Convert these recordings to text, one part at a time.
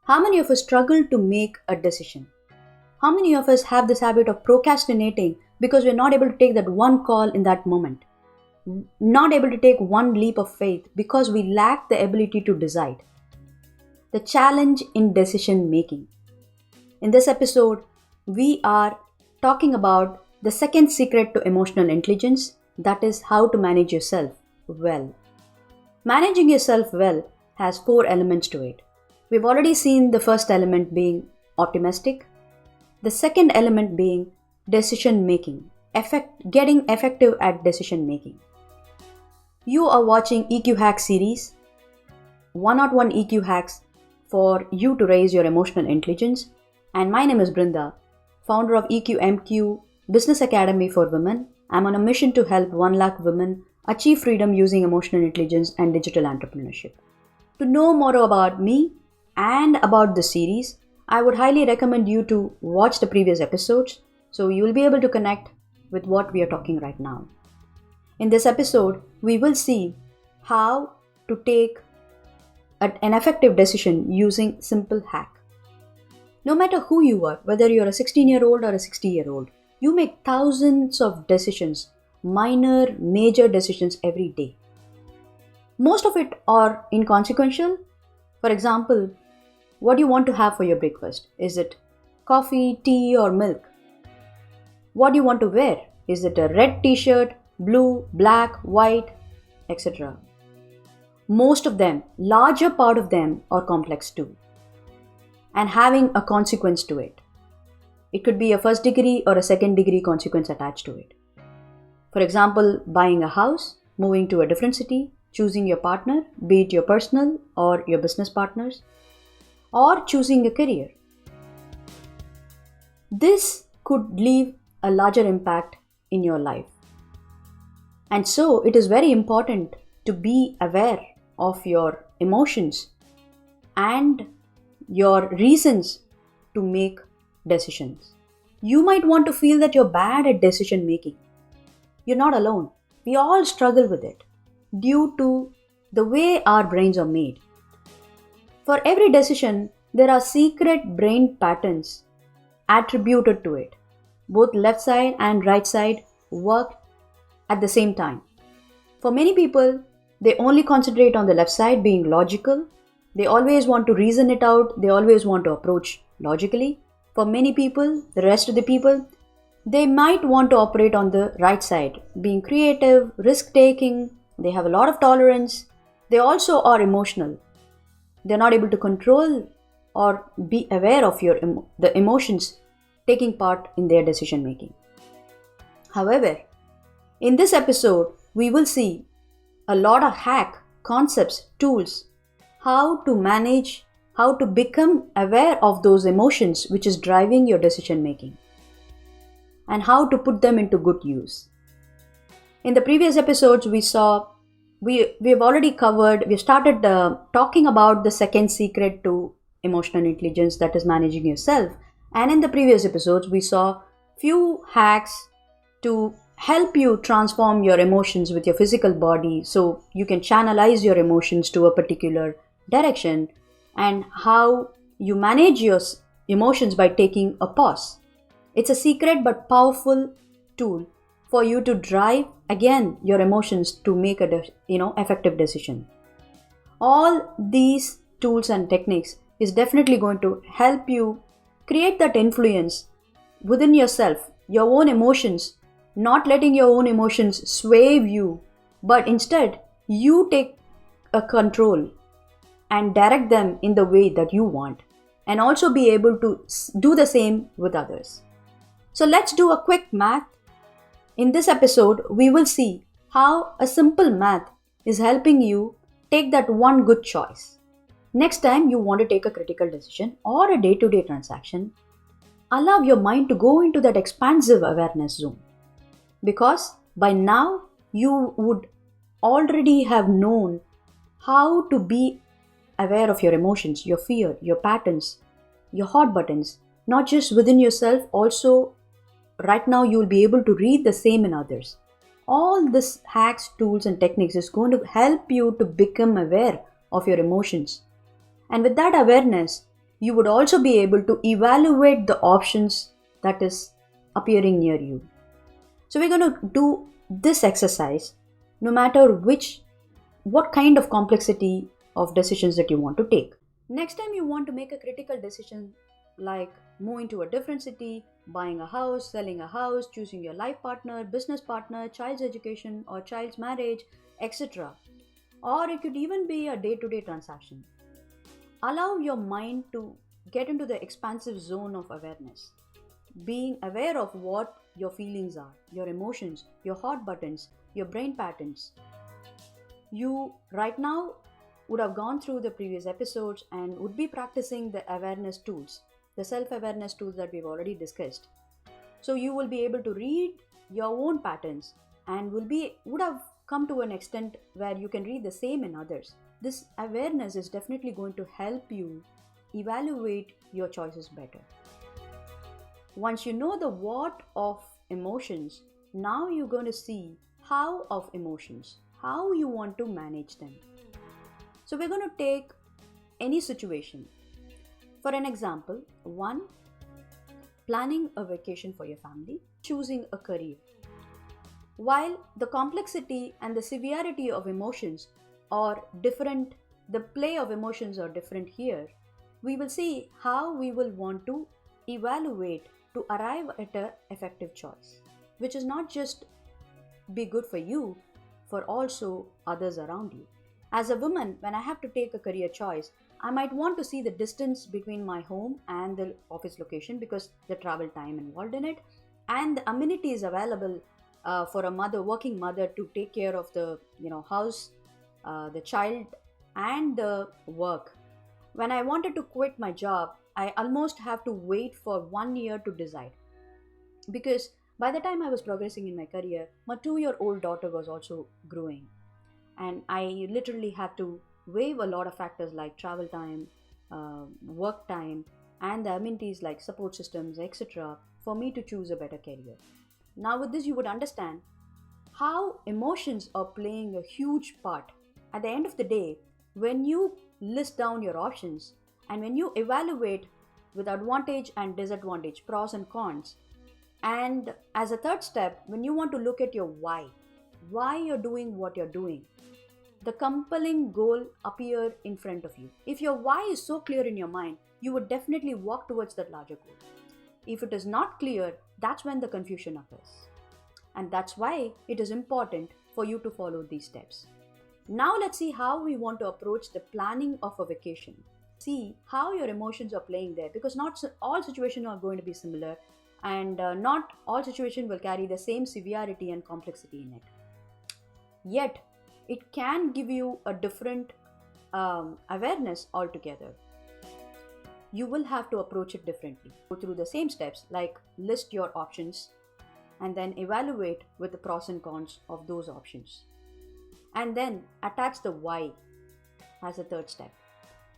How many of us struggle to make a decision? How many of us have this habit of procrastinating because we're not able to take that one call in that moment? Not able to take one leap of faith because we lack the ability to decide. The challenge in decision making. In this episode, we are talking about the second secret to emotional intelligence, that is how to manage yourself well. Managing yourself well has 4 elements to it. We've already seen the first element being optimistic, the second element being decision making, getting effective at decision making. You are watching EQ Hack series, 101 EQ hacks for you to raise your emotional intelligence. And my name is Brinda, founder of EQ MQ Business Academy for Women. I'm on a mission to help 1 lakh women achieve freedom using emotional intelligence and digital entrepreneurship. To know more about me and about the series, I would highly recommend you to watch the previous episodes so you will be able to connect with what we are talking right now. In this episode, we will see how to take an effective decision using simple hack. No matter who you are, whether you're a 16-year-old or a 60-year-old, you make thousands of decisions, minor, major decisions every day. Most of it are inconsequential. For example, what do you want to have for your breakfast? Is it coffee, tea, or milk? What do you want to wear? Is it a red t-shirt, blue, black, white, etc.? Most of them, larger part of them are complex too, and having a consequence to it. It could be a first degree or a second degree consequence attached to it. For example, buying a house, moving to a different city, choosing your partner, be it your personal or your business partners, or choosing a career. This could leave a larger impact in your life. And so it is very important to be aware of your emotions and your reasons to make decisions. You might want to feel that you're bad at decision making. You're not alone. We all struggle with it due to the way our brains are made. For every decision, there are secret brain patterns attributed to it. Both left side and right side work at the same time. For many people, they only concentrate on the left side being logical. They always want to reason it out. They always want to approach logically. For many people, the rest of the people, they might want to operate on the right side, being creative, risk-taking. They have a lot of tolerance. They also are emotional. They're not able to control or be aware of the emotions taking part in their decision making. However, in this episode, we will see a lot of hack, concepts, tools, how to manage, how to become aware of those emotions which is driving your decision making, and how to put them into good use. In the previous episodes, we started talking about the second secret to emotional intelligence, that is managing yourself. And in the previous episodes, we saw few hacks to help you transform your emotions with your physical body so you can channelize your emotions to a particular direction, and how you manage your emotions by taking a pause. It's a secret but powerful tool for you to drive again your emotions to make a effective decision. All these tools and techniques is definitely going to help you create that influence within yourself, your own emotions, not letting your own emotions sway you, but instead you take a control and direct them in the way that you want, and also be able to do the same with others. So let's do a quick math. In this episode, we will see how a simple math is helping you take that one good choice. Next time you want to take a critical decision or a day-to-day transaction, allow your mind to go into that expansive awareness zone. Because by now you would already have known how to be aware of your emotions, your fear, your patterns, your hot buttons, not just within yourself, also right now you will be able to read the same in others. All this hacks, tools and techniques is going to help you to become aware of your emotions. And with that awareness, you would also be able to evaluate the options that is appearing near you. So we're going to do this exercise no matter what kind of complexity of decisions that you want to take. Next time you want to make a critical decision like moving to a different city, buying a house, selling a house, choosing your life partner, business partner, child's education or child's marriage, etc. Or it could even be a day-to-day transaction. Allow your mind to get into the expansive zone of awareness. Being aware of what your feelings are, your emotions, your hot buttons, your brain patterns. You right now would have gone through the previous episodes and would be practicing the awareness tools, the self-awareness tools that we've already discussed. So you will be able to read your own patterns and would have come to an extent where you can read the same in others. This awareness is definitely going to help you evaluate your choices better. Once you know the what of emotions, now you're going to see how of emotions, how you want to manage them. So we're going to take any situation. For an example, 1, planning a vacation for your family, choosing a career. While the complexity and the severity of emotions are different, the play of emotions are different here, we will see how we will want to evaluate to arrive at an effective choice, which is not just be good for you, for also others around you. As a woman, when I have to take a career choice, I might want to see the distance between my home and the office location because the travel time involved in it and the amenities available for a working mother to take care of the house, the child and the work. When I wanted to quit my job, I almost have to wait for 1 year to decide, because by the time I was progressing in my career, my 2-year-old daughter was also growing, and I literally had to weigh a lot of factors like travel time, work time, and the amenities like support systems, etc., for me to choose a better career. Now with this, you would understand how emotions are playing a huge part. At the end of the day, when you list down your options and when you evaluate with advantage and disadvantage, pros and cons, and as a third step, when you want to look at your why you're doing what you're doing, the compelling goal appear in front of you. If your why is so clear in your mind, you would definitely walk towards that larger goal. If it is not clear, that's when the confusion occurs. And that's why it is important for you to follow these steps. Now let's see how we want to approach the planning of a vacation. See how your emotions are playing there, because not all situations are going to be similar, and not all situations will carry the same severity and complexity in it. Yet, it can give you a different awareness altogether. You will have to approach it differently. Go through the same steps like list your options and then evaluate with the pros and cons of those options. And then attach the why as a third step.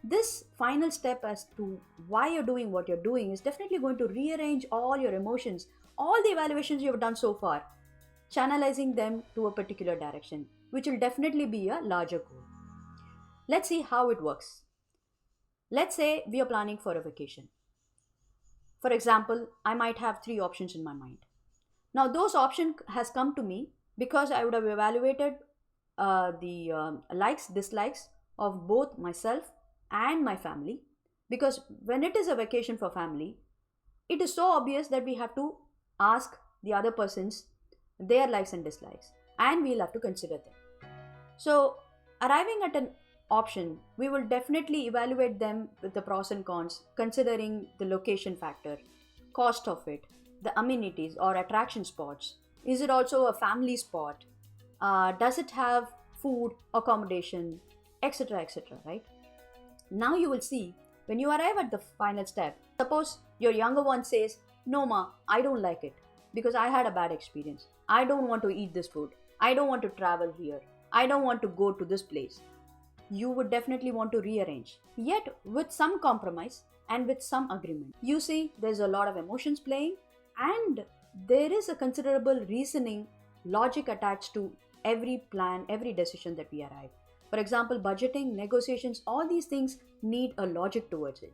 This final step as to why you're doing what you're doing is definitely going to rearrange all your emotions, all the evaluations you've done so far, channelizing them to a particular direction, which will definitely be a larger goal. Let's see how it works. Let's say we are planning for a vacation. For example, I might have 3 options in my mind. Now those options has come to me because I would have evaluated the likes, dislikes of both myself and my family. Because when it is a vacation for family, it is so obvious that we have to ask the other persons their likes and dislikes, and we'll have to consider them. So arriving at an option, we will definitely evaluate them with the pros and cons, considering the location factor, cost of it, the amenities or attraction spots. Is it also a family spot? Does it have food, accommodation, etc., etc., right? Now you will see when you arrive at the final step, suppose your younger one says, "No ma, I don't like it because I had a bad experience. I don't want to eat this food. I don't want to travel here. I don't want to go to this place." You would definitely want to rearrange, yet with some compromise and with some agreement. You see, there's a lot of emotions playing, and there is a considerable reasoning, logic attached to every plan, every decision that we arrive. For example, budgeting, negotiations, all these things need a logic towards it.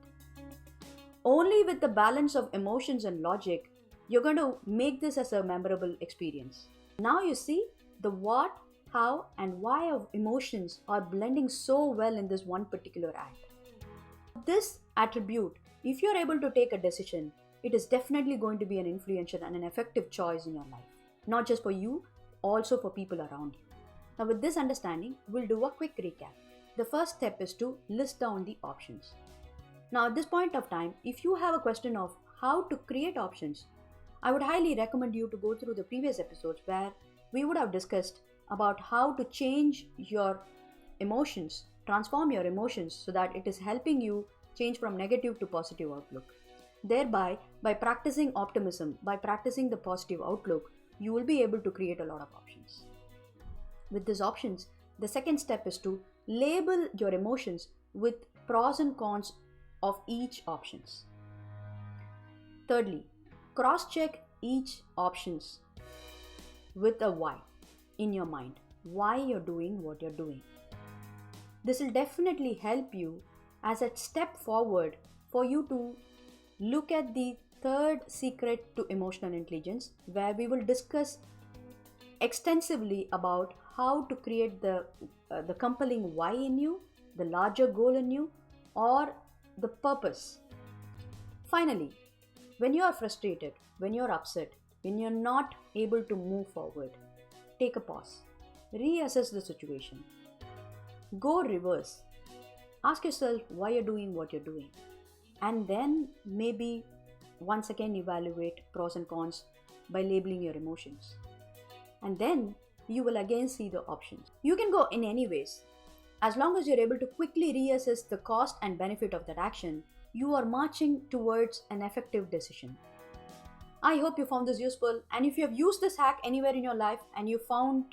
Only with the balance of emotions and logic, you're going to make this as a memorable experience. Now you see the what, how, and why of emotions are blending so well in this one particular act. This attribute, if you're able to take a decision, it is definitely going to be an influential and an effective choice in your life. Not just for you, also for people around you. Now with this understanding, we'll do a quick recap. The first step is to list down the options. Now at this point of time, if you have a question of how to create options, I would highly recommend you to go through the previous episodes where we would have discussed about how to change your emotions, transform your emotions so that it is helping you change from negative to positive outlook. Thereby, by practicing optimism, by practicing the positive outlook, you will be able to create a lot of options. With these options, the second step is to label your emotions with pros and cons of each options. Thirdly, cross-check each options with a why in your mind. Why you're doing what you're doing. This will definitely help you as a step forward for you to look at the third secret to emotional intelligence, where we will discuss extensively about how to create the compelling why in you, the larger goal in you, or the purpose. Finally, when you are frustrated, when you're upset, when you're not able to move forward, take a pause. Reassess the situation. Go reverse. Ask yourself why you're doing what you're doing. And then maybe once again evaluate pros and cons by labeling your emotions. And then you will again see the options. You can go in any ways. As long as you're able to quickly reassess the cost and benefit of that action, you are marching towards an effective decision. I hope you found this useful, and if you have used this hack anywhere in your life and you found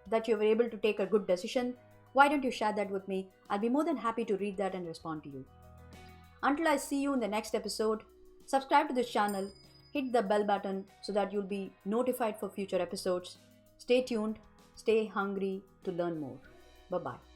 that you were able to take a good decision, why don't you share that with me? I'll be more than happy to read that and respond to you. Until I see you in the next episode, subscribe to this channel, hit the bell button so that you'll be notified for future episodes. Stay tuned, stay hungry to learn more. Bye-bye.